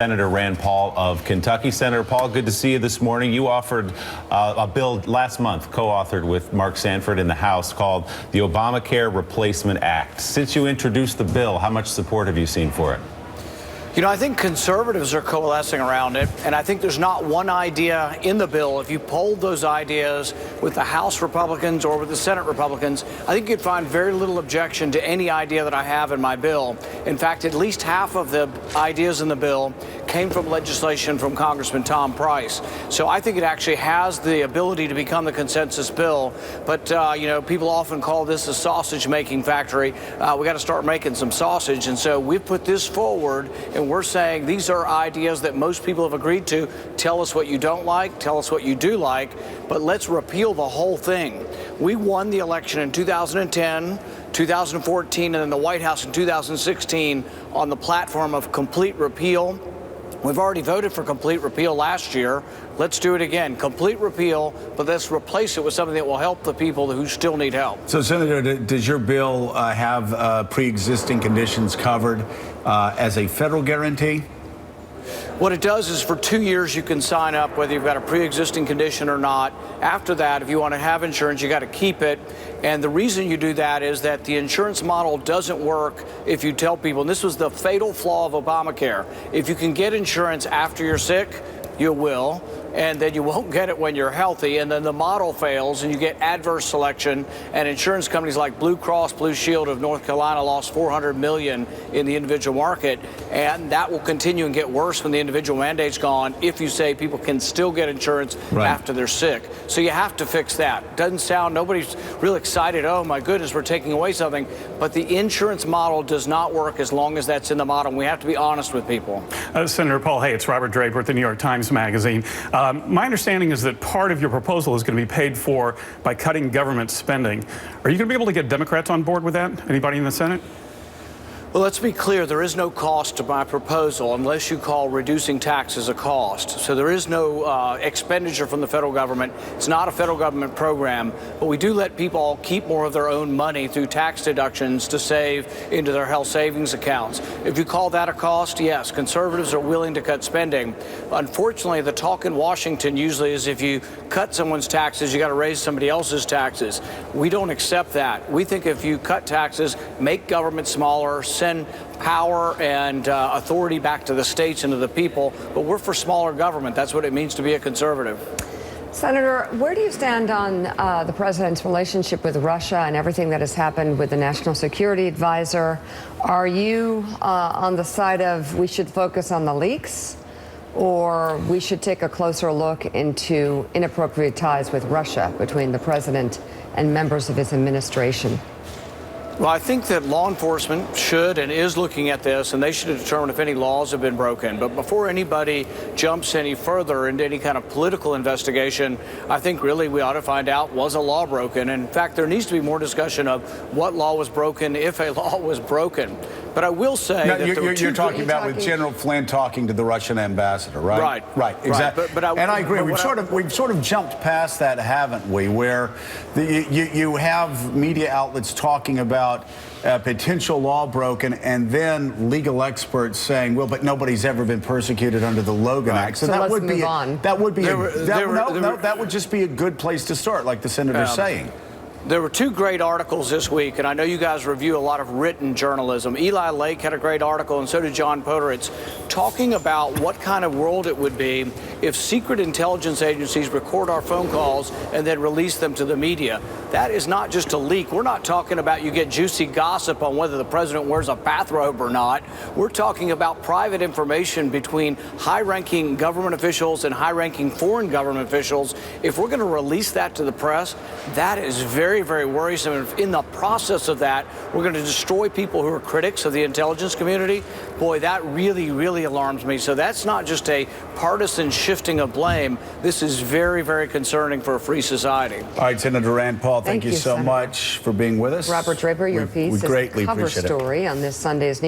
Senator Rand Paul of Kentucky. Senator Paul, good to see you this morning. You offered a bill last month, co-authored with Mark Sanford in the House, called the Obamacare Replacement Act. Since you introduced the bill, how much support have you seen for it? You know, I think conservatives are coalescing around it, and I think there's not one idea in the bill. If you polled those ideas with the House Republicans or with the Senate Republicans, I think you'd find very little objection to any idea that I have in my bill. In fact, at least half of the ideas in the bill came from legislation from Congressman Tom Price. So I think it actually has the ability to become the consensus bill. But, you know, people often call this a sausage-making factory. We got to start making some sausage. And so we've put this forward, and we're saying these are ideas that most people have agreed to. Tell us what you don't like, tell us what you do like, but let's repeal the whole thing. We won the election in 2010, 2014, and then the White House in 2016 on the platform of complete repeal. We've already voted for complete repeal last year. Let's do it again. Complete repeal, but let's replace it with something that will help the people who still need help. So, Senator, does your bill have pre-existing conditions covered as a federal guarantee? What it does is for 2 years you can sign up whether you've got a pre-existing condition or not. After that, if you want to have insurance, you got to keep it. And the reason you do that is that the insurance model doesn't work if you tell people, and this was the fatal flaw of Obamacare, if you can get insurance after you're sick, you will, and then you won't get it when you're healthy, and then the model fails and you get adverse selection, and insurance companies like Blue Cross Blue Shield of North Carolina lost $400 million in the individual market, and that will continue and get worse when the individual mandate's gone if you say people can still get insurance after they're sick. So you have to fix that. Doesn't sound, nobody's real excited, oh my goodness, we're taking away something, but the insurance model does not work as long as that's in the model, and we have to be honest with people. Senator Paul, hey, it's Robert Draper at the New York Times Magazine. My understanding is that part of your proposal is going to be paid for by cutting government spending. Are you going to be able to get Democrats on board with that? Anybody in the Senate? Well, let's be clear, there is no cost to my proposal unless you call reducing taxes a cost. So there is no expenditure from the federal government. It's not a federal government program, but we do let people keep more of their own money through tax deductions to save into their health savings accounts. If you call that a cost, yes, conservatives are willing to cut spending. Unfortunately, the talk in Washington usually is if you cut someone's taxes, you got to raise somebody else's taxes. We don't accept that. We think if you cut taxes, make government smaller, send power and authority back to the states and to the people, but we're for smaller government. That's what it means to be a conservative. Senator, where do you stand on the president's relationship with Russia and everything that has happened with the National Security Advisor? Are you on the side of we should focus on the leaks, or we should take a closer look into inappropriate ties with Russia between the president and members of his administration? Well, I think that law enforcement should and is looking at this, and they should determine if any laws have been broken. But before anybody jumps any further into any kind of political investigation, I think really we ought to find out, was a law broken? And in fact, there needs to be more discussion of what law was broken, if a law was broken. But I will say now, that you're talking about with General Flynn talking to the Russian ambassador, right? Right, exactly. Right. And I agree. We've sort of jumped past that, haven't we? Where you have media outlets talking about potential law broken, and then legal experts saying, "Well, but nobody's ever been persecuted under the Logan Act." So that would be that would just be a good place to start, like the senator's saying. There were two great articles this week, and I know you guys review a lot of written journalism. Eli Lake had a great article, and so did John Poteritz, talking about what kind of world it would be if secret intelligence agencies record our phone calls and then release them to the media. That is not just a leak. We're not talking about you get juicy gossip on whether the president wears a bathrobe or not. We're talking about private information between high-ranking government officials and high-ranking foreign government officials. If we're going to release that to the press, that is very, very worrisome. And if in the process of that, we're going to destroy people who are critics of the intelligence community, boy, that really, really alarms me. So that's not just a partisan shifting of blame. This is very, very concerning for a free society. All right, Senator Rand Paul, thank you so much for being with us. Robert Draper, your piece is a cover story on this Sunday's New York